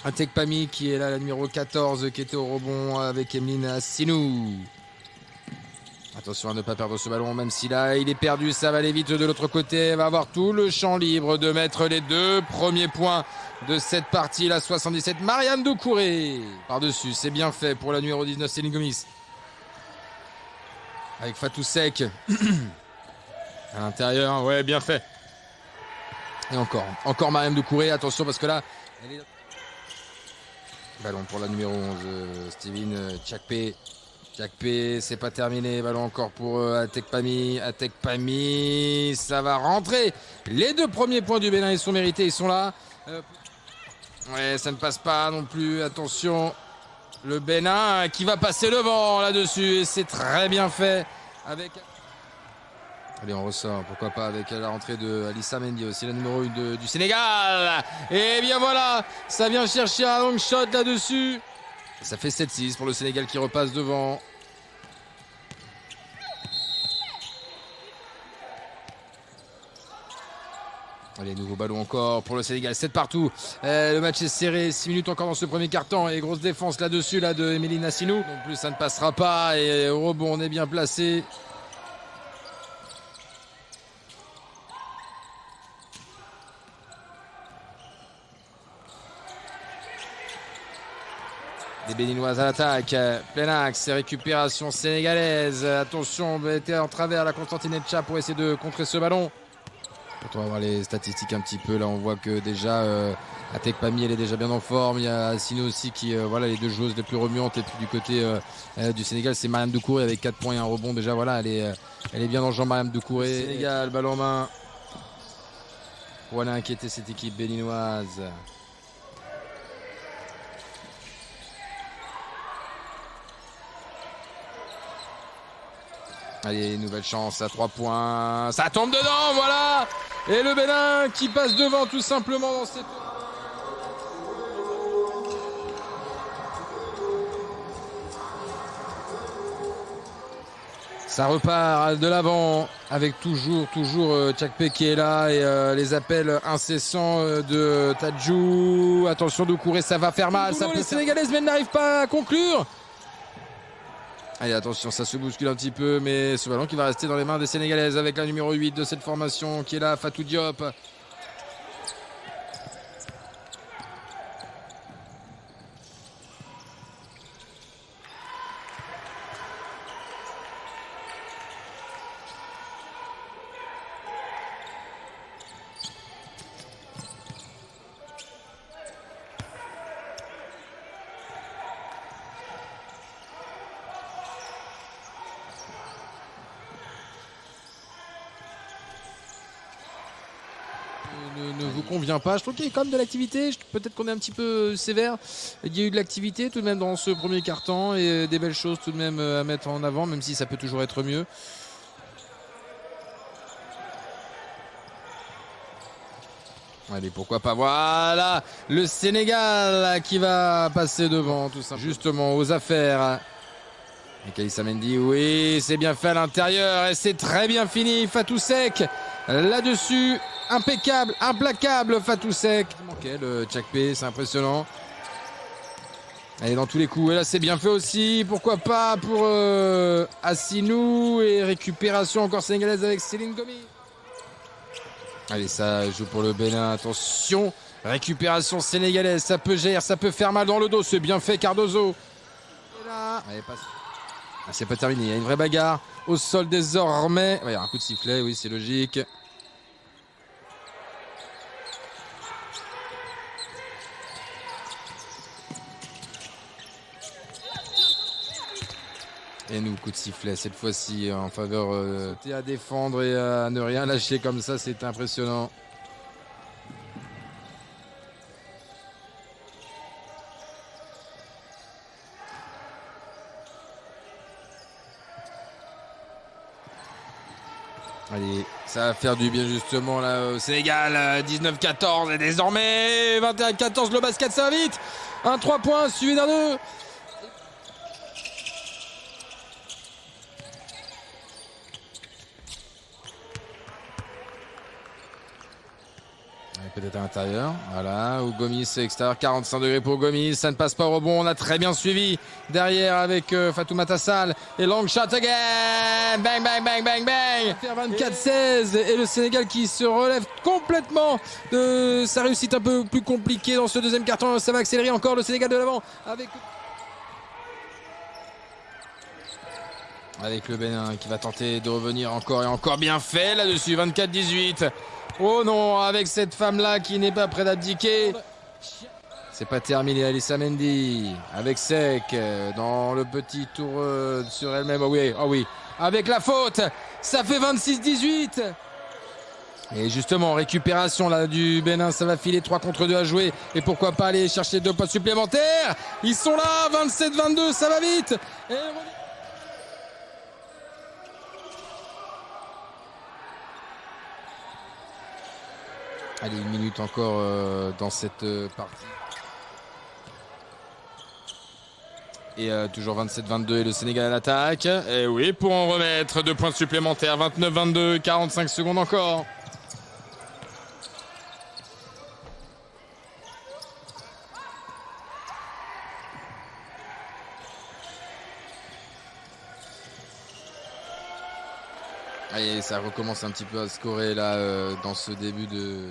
Atekpami qui est là, la numéro 14, qui était au rebond avec Emeline Assinou. Attention à ne pas perdre ce ballon, même si là il est perdu, ça va aller vite de l'autre côté. Elle va avoir tout le champ libre de mettre les 2 premiers points de cette partie, la 77. Mariam Doucouré par-dessus, c'est bien fait pour la numéro 19, Céline Gomis. Avec Fatou Sek à l'intérieur, ouais, bien fait. Et encore Mariam Doucouré, attention parce que là, elle est... Ballon pour la numéro 11, Steven Tchakpé. Tchakpé, c'est pas terminé. Ballon encore pour Atekpami. Atekpami, ça va rentrer. Les 2 premiers points du Bénin, ils sont mérités, ils sont là. Ouais, ça ne passe pas non plus. Attention, le Bénin qui va passer devant là-dessus. Et c'est très bien fait. Allez, on ressort, pourquoi pas, avec la rentrée de Alissa Mendy aussi, la numéro 1 du Sénégal. Et bien voilà, ça vient chercher un long shot là-dessus. Ça fait 7-6 pour le Sénégal qui repasse devant. Allez, nouveau ballon encore pour le Sénégal, 7 partout. Le match est serré, 6 minutes encore dans ce premier quart-temps. Et grosse défense là-dessus là, de Emeline Assinou. Non plus, ça ne passera pas. Et au rebond, on est bien placé. Les Béninoises à l'attaque, plein axe, récupération sénégalaise. Attention, on était en travers la Constantine Etcha pour essayer de contrer ce ballon. Quand on va voir les statistiques un petit peu, là on voit que déjà Atekpami elle est déjà bien en forme. Il y a Assino aussi qui, voilà, les 2 joueuses les plus remuantes. Et puis du côté du Sénégal, c'est Mariam Doucouré avec 4 points et un rebond. Déjà voilà, elle est bien dans le jambes, Mariam Doucouré. Sénégal, ballon en main. Voilà inquiéter cette équipe béninoise. Allez, nouvelle chance à 3 points. Ça tombe dedans, voilà. Et le Bénin qui passe devant tout simplement dans cette... Ça repart de l'avant avec toujours Tchakpé qui est là et les appels incessants de Tadjou. Attention Doucouré, ça va faire mal. Les Sénégalaises mais n'arrivent pas à conclure. Allez, attention, ça se bouscule un petit peu, mais ce ballon qui va rester dans les mains des Sénégalaises avec la numéro 8 de cette formation qui est là, Fatou Diop. Ne vous convient pas. Je trouve qu'il y a quand même de l'activité. Peut-être qu'on est un petit peu sévère. Il y a eu de l'activité tout de même dans ce premier quart-temps et des belles choses tout de même à mettre en avant, même si ça peut toujours être mieux. Allez, pourquoi pas. Voilà, le Sénégal qui va passer devant tout ça. Justement, aux affaires. Et Kalissa Mendy, oui, c'est bien fait à l'intérieur et c'est très bien fini. Fatou Sek là-dessus. Impeccable, implacable Fatou Sek. Le Tchakpé, c'est impressionnant. Elle est dans tous les coups. Et là, c'est bien fait aussi. Pourquoi pas pour Assinou. Et récupération encore sénégalaise avec Céline Gomis. Allez, ça joue pour le Bénin. Attention. Récupération sénégalaise. Ça peut gérer, ça peut faire mal dans le dos. C'est bien fait, Cardozo. Et là, c'est pas terminé. Il y a une vraie bagarre au sol désormais. Il y a un coup de sifflet, oui, c'est logique. Et nous, coup de sifflet, cette fois-ci en faveur à défendre et à ne rien lâcher comme ça, c'est impressionnant. Allez, ça va faire du bien justement là au Sénégal. 19-14 et désormais 21-14, le basket ça va vite. Un 3 points suivi d'un 2. Peut-être à l'intérieur. Voilà, ou Gomis extérieur, 45 degrés pour Gomis. Ça ne passe pas au rebond. On a très bien suivi derrière avec Fatoumata Sall. Et long shot again. Bang, bang, bang, bang, bang. Faire 24-16. Et le Sénégal qui se relève complètement de sa réussite un peu plus compliquée dans ce deuxième carton. Ça va accélérer encore le Sénégal de l'avant avec le Bénin qui va tenter de revenir encore et encore. Bien fait là-dessus. 24-18. Oh non, avec cette femme-là qui n'est pas prête d'abdiquer. C'est pas terminé, Alyssa Mendy avec Sec dans le petit tour sur elle-même. Oh oui, oh oui, avec la faute, ça fait 26-18. Et justement, récupération là du Bénin, ça va filer 3 contre 2 à jouer. Et pourquoi pas aller chercher 2 points supplémentaires. Ils sont là, 27-22, ça va vite. Et allez, 1 minute encore dans cette partie. Et toujours 27-22 et le Sénégal à l'attaque. Et oui, pour en remettre 2 points supplémentaires. 29-22, 45 secondes encore. Allez, ça recommence un petit peu à scorer là dans ce début de...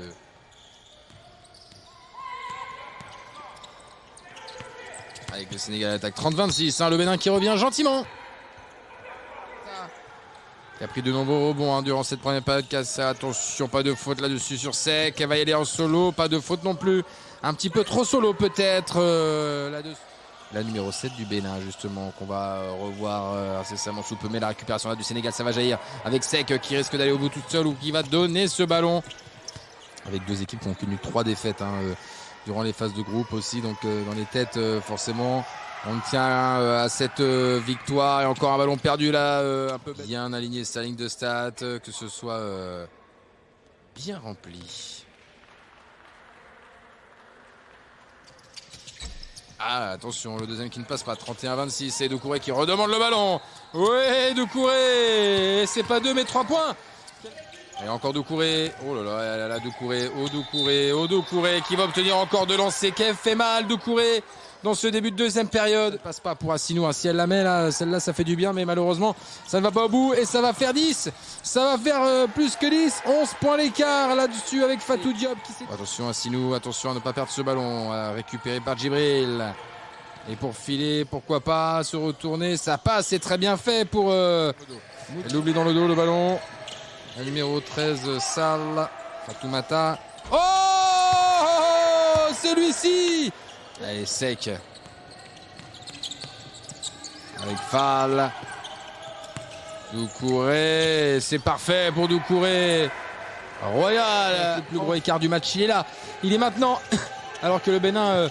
Avec le Sénégal à l'attaque 30-26, hein, le Bénin qui revient gentiment. Qui a pris de nombreux rebonds durant cette première période. Attention, pas de faute là-dessus sur Sec. Elle va y aller en solo, pas de faute non plus. Un petit peu trop solo peut-être là-dessus. La numéro 7 du Bénin justement qu'on va revoir incessamment sous peu. Mais la récupération là du Sénégal, ça va jaillir avec Sec qui risque d'aller au bout toute seule ou qui va donner ce ballon. Avec 2 équipes qui ont connu 3 défaites durant les phases de groupe aussi. Donc dans les têtes forcément on tient à cette victoire. Et encore un ballon perdu là, un peu bien aligné sa ligne de stats, que ce soit bien rempli. Ah, attention, le deuxième qui ne passe pas, 31-26, et Doucouré qui redemande le ballon. Oui, Doucouré, c'est pas 2 mais 3 points. Et encore Doucouré, oh là là, Doucouré, Doucouré qui va obtenir encore de lancer. Kev fait mal, Doucouré, dans ce début de deuxième période. Ça passe pas pour Assinou, si elle la met là, celle-là ça fait du bien, mais malheureusement ça ne va pas au bout et ça va faire 10. Ça va faire plus que 10, 11 points l'écart là-dessus avec Fatou Diop. Attention Assinou, attention à ne pas perdre ce ballon, récupéré par Djibril. Et pour filer, pourquoi pas se retourner, ça passe, c'est très bien fait pour... Elle oublie dans le dos le ballon. Le numéro 13, Sall, Fatoumata. Oh, celui-ci. Allez, Sec. Avec Fall. Doucouré, c'est parfait pour Doucouré. Royal, le plus gros écart du match, il est là. Il est maintenant, alors que le Bénin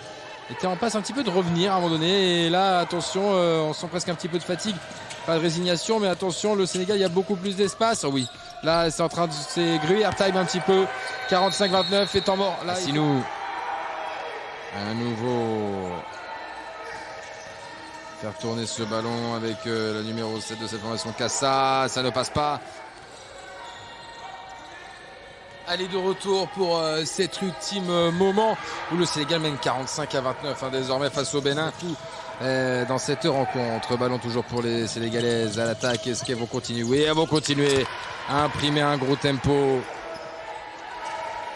était en passe un petit peu de revenir à un moment donné. Et là, attention, on sent presque un petit peu de fatigue. Pas de résignation, mais attention, le Sénégal, il y a beaucoup plus d'espace. Oh oui, là, c'est en train de se griller time un petit peu. 45-29, et temps mort. Là, Assinou. À nouveau. Faire tourner ce ballon avec la numéro 7 de cette formation, Kassa. Ça ne passe pas. Allez, de retour pour cet ultime moment où le Sénégal mène 45-29 désormais face au Bénin. Dans cette rencontre, ballon toujours pour les Sénégalaises à l'attaque. Est-ce qu'elles vont continuer? Oui, elles vont continuer à imprimer un gros tempo.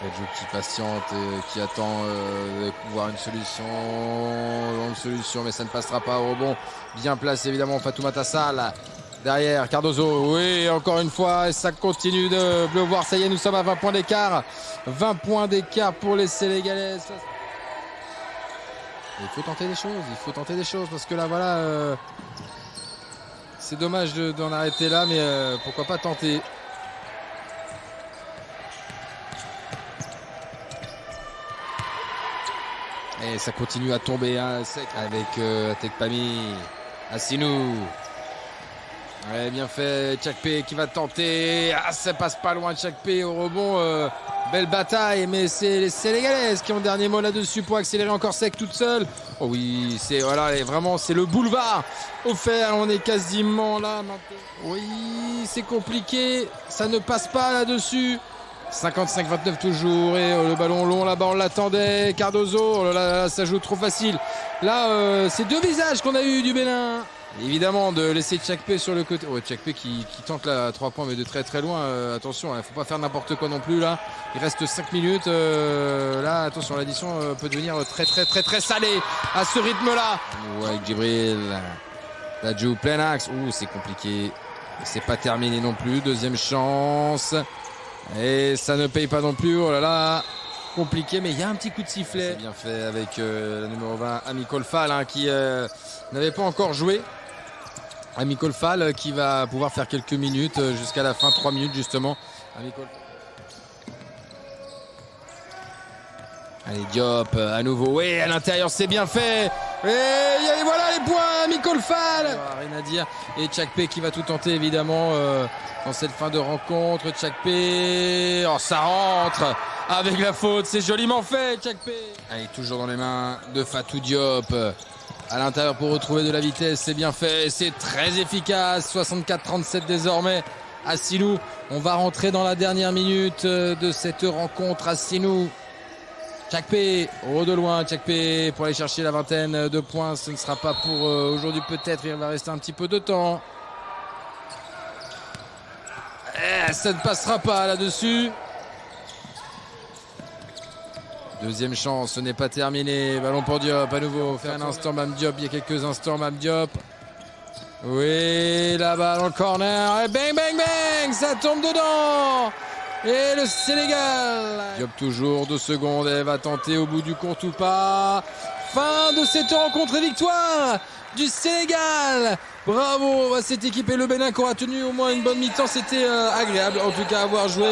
Bedjou qui patiente et qui attend de voir une solution, longue solution, mais ça ne passera pas au rebond. Bien placé évidemment Fatoumata Sall. Derrière Cardozo, oui, encore une fois, et ça continue de pleuvoir. Ça y est, nous sommes à 20 points d'écart. 20 points d'écart pour les Sénégalaises. Il faut tenter des choses, parce que là, voilà, c'est dommage d'en arrêter là, mais pourquoi pas tenter. Et ça continue à tomber sec avec Tekpami, Assinou. Ouais, bien fait, Tchakpé qui va tenter. Ah, ça passe pas loin, Tchakpé au rebond. Belle bataille, mais c'est les Sénégalaises qui ont le dernier mot là-dessus pour accélérer encore Sec toute seule. Oh oui, c'est voilà, et vraiment c'est le boulevard offert. On est quasiment là maintenant. Oui, c'est compliqué, ça ne passe pas là-dessus. 55-29 toujours. Et le ballon long là-bas, on l'attendait. Cardozo, oh là, ça joue trop facile. Là, c'est deux visages qu'on a eu du Bénin. Évidemment, de laisser Tchakpé sur le côté. Oh, Tchakpé qui tente là 3 points, mais de très très loin. Attention, il ne faut pas faire n'importe quoi non plus là. Il reste 5 minutes. Là, attention, l'addition peut devenir très salée à ce rythme-là. Avec Djibril. Dadju, plein axe. Ouh, c'est compliqué. C'est pas terminé non plus. Deuxième chance. Et ça ne paye pas non plus. Oh là là. Compliqué, mais il y a un petit coup de sifflet. C'est bien fait avec la numéro 20, Ami Kolfal, hein, qui n'avait pas encore joué. Ami Kolfal qui va pouvoir faire quelques minutes jusqu'à la fin, 3 minutes justement. Ami Kolfal. Allez, Diop à nouveau. Oui, à l'intérieur, c'est bien fait. Et voilà les points, Ami Kolfal. Rien à dire. Et Tchakpé qui va tout tenter évidemment dans cette fin de rencontre. Tchakpé, oh, ça rentre avec la faute. C'est joliment fait, Tchakpé. Allez, toujours dans les mains de Fatou Diop. À l'intérieur pour retrouver de la vitesse, c'est bien fait, c'est très efficace. 64-37 désormais à Sinou. On va rentrer dans la dernière minute de cette rencontre à Sinou. Tchakpé, de loin, Tchakpé pour aller chercher la vingtaine de points. Ce ne sera pas pour aujourd'hui peut-être, il va rester un petit peu de temps. Ça ne passera pas là-dessus. Deuxième chance, ce n'est pas terminé. Ballon pour Diop, à nouveau. Fait un instant, Mame Diop. Il y a quelques instants, Mame Diop. Oui, là-bas dans le corner. Et bang, bang, bang. Ça tombe dedans. Et le Sénégal. Diop toujours, 2 secondes. Elle va tenter au bout du compte ou pas. Fin de cette rencontre et victoire du Sénégal. Bravo à cette équipe et le Bénin qui aura tenu au moins une bonne mi-temps. C'était agréable en tout cas à avoir joué.